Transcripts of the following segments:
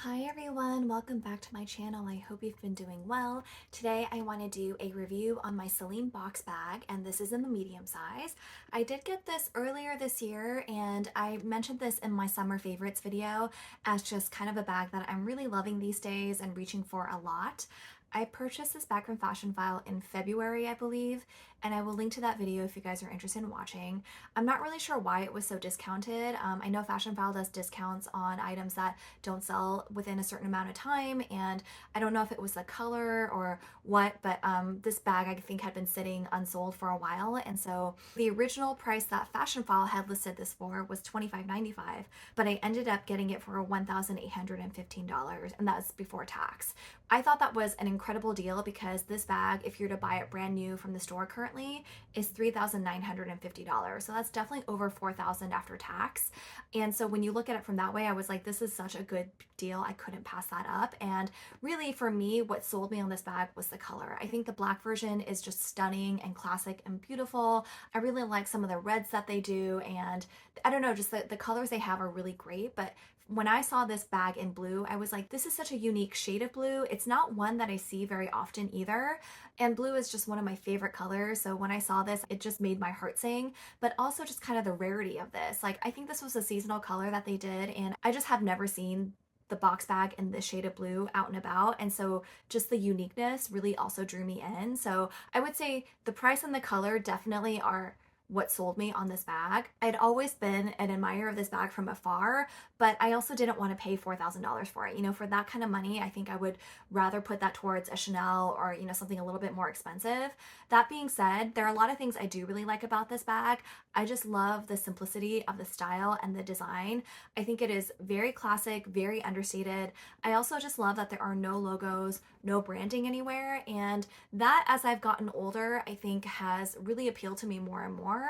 Hi everyone, welcome back to my channel. I hope you've been doing well. Today I want to do a review on my Celine box bag, and this is in the medium size. I did get this earlier this year, and I mentioned this in my summer favorites video as just kind of a bag that I'm really loving these days and reaching for a lot. I purchased this bag from Fashionphile in February, I believe, and I will link to that video if you guys are interested in watching. I'm not really sure why it was so discounted. I know Fashionphile does discounts on items that don't sell within a certain amount of time, and I don't know if it was the color or what, but this bag I think had been sitting unsold for a while, and so the original price that Fashionphile had listed this for was $25.95, but I ended up getting it for $1,815, and that's before tax. I thought that was an incredible deal because this bag, if you're to buy it brand new from the store currently, is $3,950. So that's definitely over $4,000 after tax. And so when you look at it from that way, I was like, this is such a good deal. I couldn't pass that up. And really for me, what sold me on this bag was the color. I think the black version is just stunning and classic and beautiful. I really like some of the reds that they do. And I don't know, just the colors they have are really great. But when I saw this bag in blue, I was like, this is such a unique shade of blue. It's not one that I see very often either. And blue is just one of my favorite colors. So when I saw this, it just made my heart sing, but also just kind of the rarity of this. Like, I think this was a seasonal color that they did, and I just have never seen the box bag in this shade of blue out and about. And so just the uniqueness really also drew me in. So I would say the price and the color definitely are what sold me on this bag. I'd always been an admirer of this bag from afar, but I also didn't want to pay $4,000 for it. You know, for that kind of money, I think I would rather put that towards a Chanel or, you know, something a little bit more expensive. That being said, there are a lot of things I do really like about this bag. I just love the simplicity of the style and the design. I think it is very classic, very understated. I also just love that there are no logos, no branding anywhere, and that, as I've gotten older, I think has really appealed to me more and more.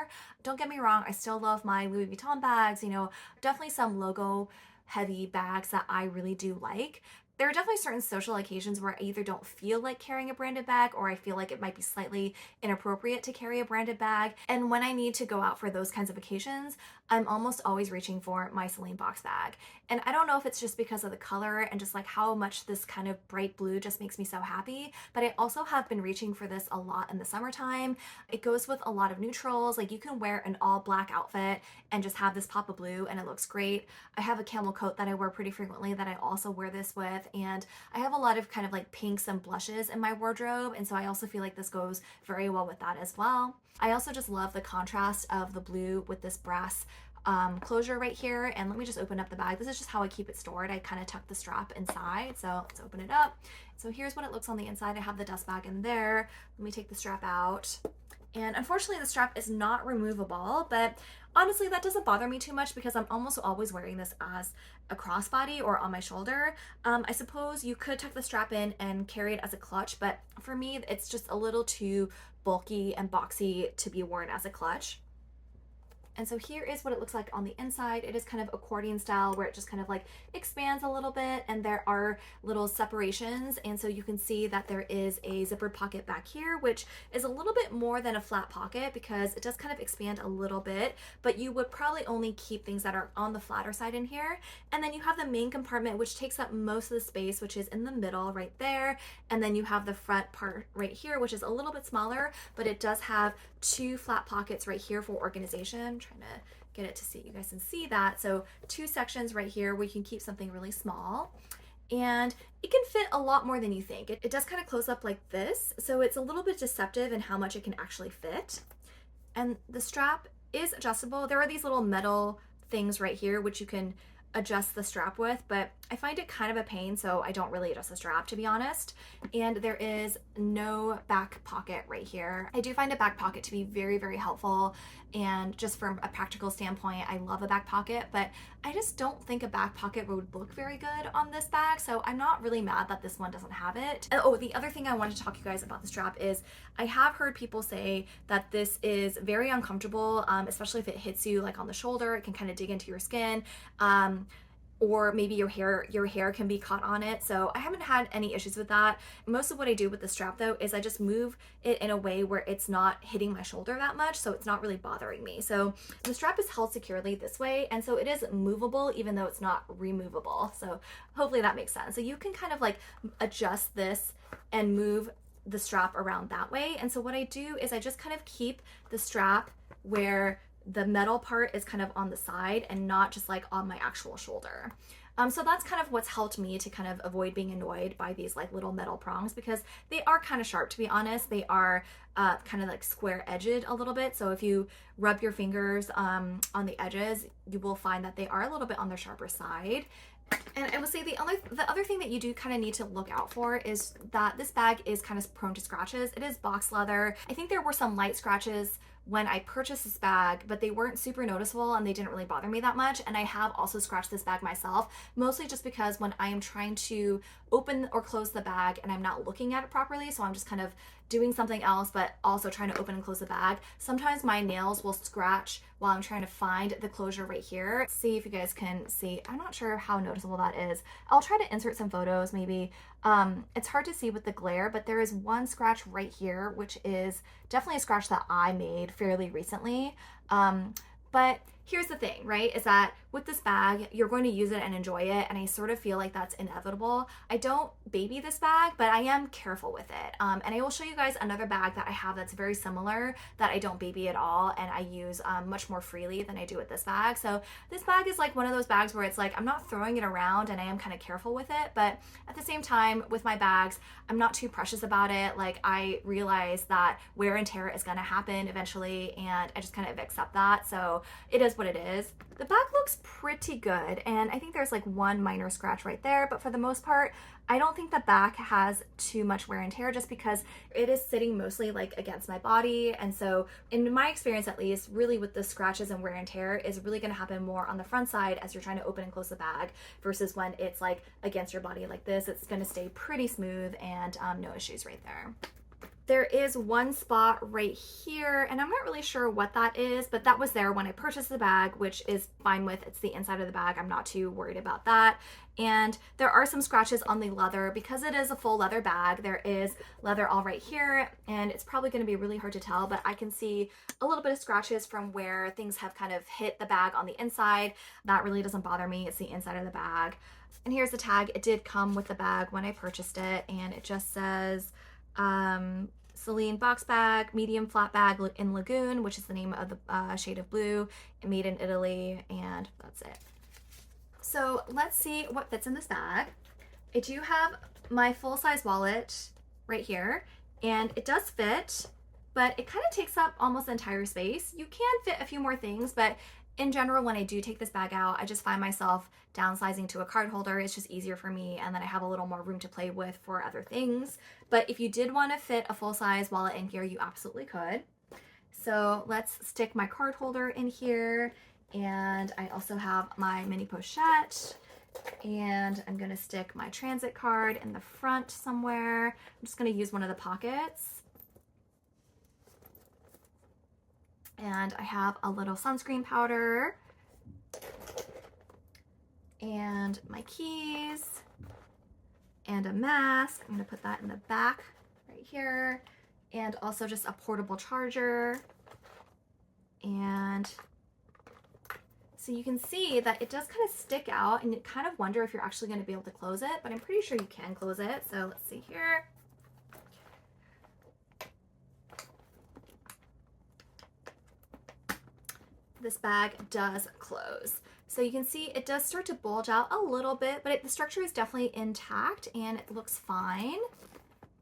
Don't get me wrong, I still love my Louis Vuitton bags, you know, definitely some logo heavy bags that I really do like. There are definitely certain social occasions where I either don't feel like carrying a branded bag or I feel like it might be slightly inappropriate to carry a branded bag. And when I need to go out for those kinds of occasions, I'm almost always reaching for my Celine box bag. And I don't know if it's just because of the color and just like how much this kind of bright blue just makes me so happy, but I also have been reaching for this a lot in the summertime. It goes with a lot of neutrals. Like, you can wear an all black outfit and just have this pop of blue and it looks great. I have a camel coat that I wear pretty frequently that I also wear this with, and I have a lot of kind of like pinks and blushes in my wardrobe, and so I also feel like this goes very well with that as well. I also just love the contrast of the blue with this brass closure right here. And let me just open up the bag. This is just how I keep it stored. I kind of tuck the strap inside, so let's open it up. So here's what it looks on the inside. I have the dust bag in there. Let me take the strap out. And unfortunately, the strap is not removable, but honestly, that doesn't bother me too much because I'm almost always wearing this as a crossbody or on my shoulder. I suppose you could tuck the strap in and carry it as a clutch, but for me, it's just a little too bulky and boxy to be worn as a clutch. And so here is what it looks like on the inside. It is kind of accordion style where it just kind of like expands a little bit, and there are little separations. And so you can see that there is a zippered pocket back here, which is a little bit more than a flat pocket because it does kind of expand a little bit, but you would probably only keep things that are on the flatter side in here. And then you have the main compartment, which takes up most of the space, which is in the middle right there. And then you have the front part right here, which is a little bit smaller, but it does have two flat pockets right here for organization. Trying to get it to see, you guys can see that. So two sections right here where you can keep something really small, and it can fit a lot more than you think. It does kind of close up like this, so it's a little bit deceptive in how much it can actually fit. And the strap is adjustable. There are these little metal things right here which you can adjust the strap with, but I find it kind of a pain, so I don't really adjust the strap, to be honest. And there is no back pocket right here. I do find a back pocket to be very, very helpful, and just from a practical standpoint, I love a back pocket, but I just don't think a back pocket would look very good on this bag, so I'm not really mad that this one doesn't have it. Oh, the other thing I wanted to talk to you guys about the strap is I have heard people say that this is very uncomfortable, especially if it hits you like on the shoulder. It can kind of dig into your skin. or maybe your hair can be caught on it. So I haven't had any issues with that. Most of what I do with the strap though is I just move it in a way where it's not hitting my shoulder that much, so it's not really bothering me. So the strap is held securely this way, and so it is movable even though it's not removable. So hopefully that makes sense. So you can kind of like adjust this and move the strap around that way. And so what I do is I just kind of keep the strap where the metal part is kind of on the side and not just like on my actual shoulder. So that's kind of what's helped me to kind of avoid being annoyed by these like little metal prongs, because they are kind of sharp, to be honest. They are kind of like square edged a little bit. So if you rub your fingers on the edges, you will find that they are a little bit on the sharper side. And I will say the other thing that you do kind of need to look out for is that this bag is kind of prone to scratches. It is box leather. I think there were some light scratches when I purchased this bag, but they weren't super noticeable and they didn't really bother me that much. And I have also scratched this bag myself, mostly just because when I am trying to open or close the bag and I'm not looking at it properly, so I'm just kind of doing something else but also trying to open and close the bag, sometimes my nails will scratch while I'm trying to find the closure right here. See if you guys can see. I'm not sure how noticeable that is. I'll try to insert some photos maybe. It's hard to see with the glare, but there is one scratch right here, which is definitely a scratch that I made fairly recently. But here's the thing, right, is that with this bag, you're going to use it and enjoy it, and I sort of feel like that's inevitable. I don't baby this bag, but I am careful with it. And I will show you guys another bag that I have that's very similar that I don't baby at all, and I use much more freely than I do with this bag. So this bag is like one of those bags where it's like I'm not throwing it around and I am kind of careful with it, but at the same time with my bags, I'm not too precious about it. Like I realize that wear and tear is going to happen eventually, and I just kind of accept that. So it is what it is. The bag looks pretty good, and I think there's like one minor scratch right there, but for the most part, I don't think the back has too much wear and tear just because it is sitting mostly like against my body. And so in my experience, at least, really with the scratches and wear and tear is really going to happen more on the front side as you're trying to open and close the bag, versus when it's like against your body like this. It's going to stay pretty smooth and no issues right there. There is one spot right here, and I'm not really sure what that is, but that was there when I purchased the bag, which is fine with, it's the inside of the bag. I'm not too worried about that. And there are some scratches on the leather because it is a full leather bag. There is leather all right here, and it's probably going to be really hard to tell, but I can see a little bit of scratches from where things have kind of hit the bag on the inside. That really doesn't bother me. It's the inside of the bag. And here's the tag. It did come with the bag when I purchased it, and it just says Celine box bag, medium flat bag in Lagoon, which is the name of the shade of blue, made in Italy, and that's it. So let's see what fits in this bag. I do have my full-size wallet right here, and it does fit, but it kind of takes up almost the entire space. You can fit a few more things, but in general, when I do take this bag out, I just find myself downsizing to a card holder. It's just easier for me, and then I have a little more room to play with for other things. But if you did want to fit a full-size wallet in here, you absolutely could. So let's stick my card holder in here, and I also have my mini pochette, and I'm going to stick my transit card in the front somewhere. I'm just going to use one of the pockets. And I have a little sunscreen powder and my keys and a mask. I'm going to put that in the back right here, and also just a portable charger. And so you can see that it does kind of stick out, and you kind of wonder if you're actually going to be able to close it, but I'm pretty sure you can close it. So let's see here. This bag does close. So you can see it does start to bulge out a little bit, but the structure is definitely intact and it looks fine.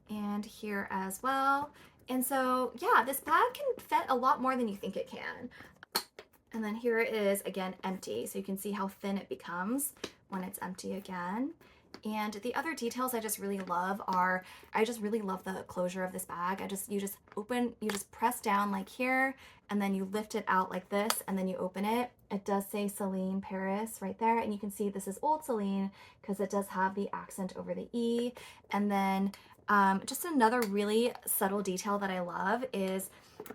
And here as well. And so yeah, this bag can fit a lot more than you think it can. And then here it is again empty. So you can see how thin it becomes when it's empty again. And the other details I just really love are, I just really love the closure of this bag. You just press down like here, and then you lift it out like this, and then you open it. It does say Celine Paris right there, and you can see this is old Celine because it does have the accent over the E. And then just another really subtle detail that I love is,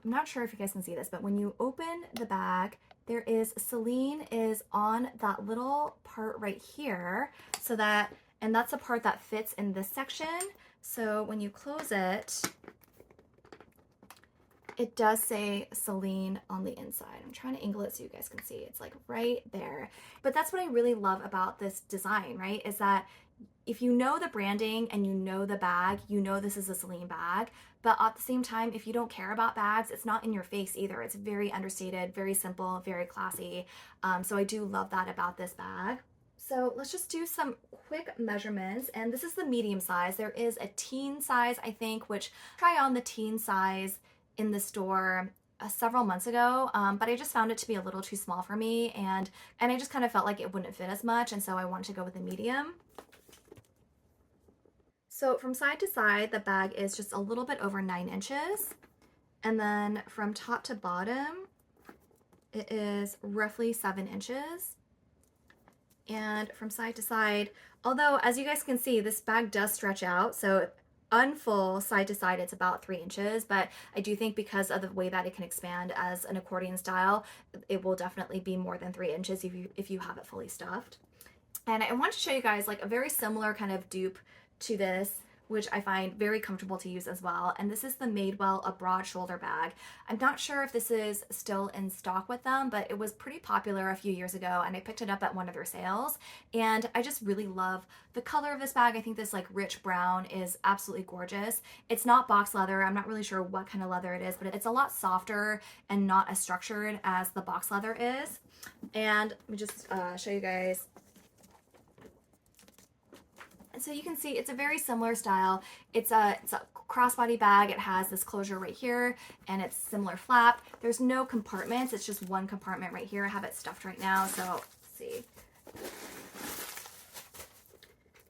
I'm not sure if you guys can see this, but when you open the bag, there is Celine is on that little part right here, so that, and that's a part that fits in this section. So when you close it, it does say Celine on the inside. I'm trying to angle it so you guys can see. It's like right there. But that's what I really love about this design, right? Is that if you know the branding and you know the bag, you know this is a Celine bag. But at the same time, if you don't care about bags, it's not in your face either. It's very understated, very simple, very classy. So I do love that about this bag. So let's just do some quick measurements. And this is the medium size. There is a teen size, I think, which try on the teen size in the store several months ago, but I just found it to be a little too small for me, and I just kind of felt like it wouldn't fit as much, and so I wanted to go with a medium. So from side to side, the bag is just a little bit over 9 inches, and then from top to bottom, it is roughly 7 inches. And from side to side, although as you guys can see, this bag does stretch out, so unfull side to side it's about 3 inches, but I do think because of the way that it can expand as an accordion style, it will definitely be more than 3 inches if you have it fully stuffed. And I want to show you guys like a very similar kind of dupe to this, which I find very comfortable to use as well. And this is the Madewell, a broad shoulder bag. I'm not sure if this is still in stock with them, but it was pretty popular a few years ago, and I picked it up at one of their sales. And I just really love the color of this bag. I think this like rich brown is absolutely gorgeous. It's not box leather. I'm not really sure what kind of leather it is, but it's a lot softer and not as structured as the box leather is. And let me just show you guys. And so you can see it's a very similar style. It's a crossbody bag. It has this closure right here, and it's similar flap. There's no compartments. It's just one compartment right here. I have it stuffed right now, so let's see.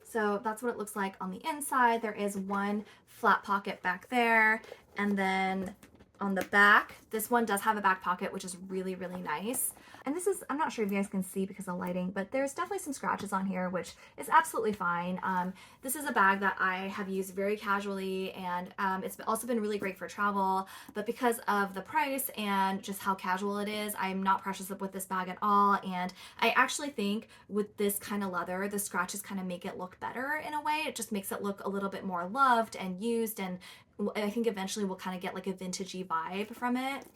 So that's what it looks like on the inside. There is one flat pocket back there, and then on the back, this one does have a back pocket, which is really, really nice. And this is, I'm not sure if you guys can see because of lighting, but there's definitely some scratches on here, which is absolutely fine. This is a bag that I have used very casually, and it's also been really great for travel, but because of the price and just how casual it is, I'm not precious with this bag at all. And I actually think with this kind of leather, the scratches kind of make it look better in a way. It just makes it look a little bit more loved and used, and I think eventually we'll kind of get like a vintagey vibe from it.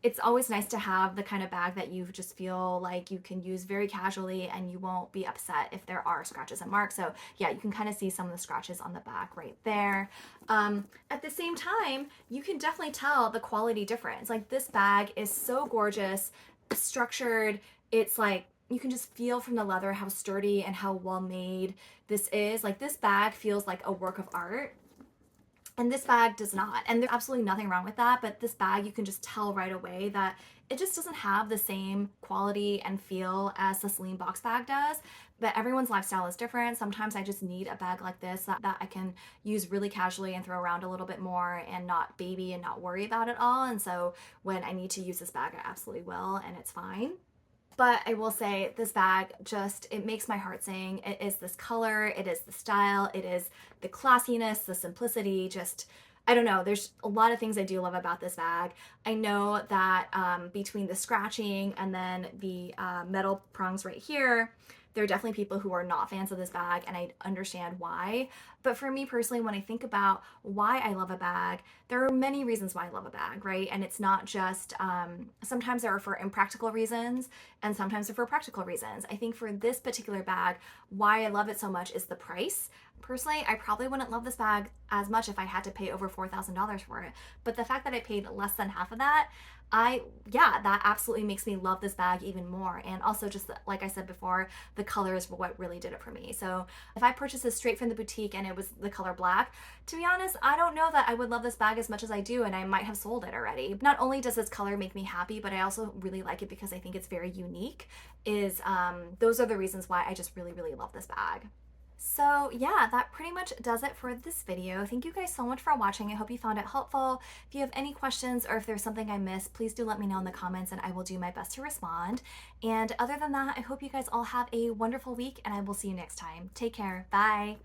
It's always nice to have the kind of bag that you just feel like you can use very casually and you won't be upset if there are scratches and marks. So yeah, you can kind of see some of the scratches on the back right there. At the same time, you can definitely tell the quality difference. Like this bag is so gorgeous, structured. It's like, you can just feel from the leather how sturdy and how well made this is. Like this bag feels like a work of art. And this bag does not. And there's absolutely nothing wrong with that, but this bag, you can just tell right away that it just doesn't have the same quality and feel as the Celine box bag does. But everyone's lifestyle is different. Sometimes I just need a bag like this that I can use really casually and throw around a little bit more and not baby and not worry about it all. And so when I need to use this bag, I absolutely will, and it's fine. But I will say this bag just, it makes my heart sing. It is this color, it is the style, it is the classiness, the simplicity, just, I don't know, there's a lot of things I do love about this bag. I know that between the scratching and then the metal prongs right here, there are definitely people who are not fans of this bag, and I understand why. But for me personally, when I think about why I love a bag, there are many reasons why I love a bag, right? And it's not just, sometimes they're for impractical reasons, and sometimes they're for practical reasons. I think for this particular bag, why I love it so much is the price. Personally, I probably wouldn't love this bag as much if I had to pay over $4,000 for it. But the fact that I paid less than half of that, that absolutely makes me love this bag even more. And also just like I said before, the colors were what really did it for me. So if I purchased this straight from the boutique and it was the color black, to be honest, I don't know that I would love this bag as much as I do, and I might have sold it already. Not only does this color make me happy, but I also really like it because I think it's very unique. Those are the reasons why I just really, really love this bag. So yeah, that pretty much does it for this video. Thank you guys so much for watching. I hope you found it helpful. If you have any questions or if there's something I missed, please do let me know in the comments and I will do my best to respond. And other than that, I hope you guys all have a wonderful week and I will see you next time. Take care. Bye.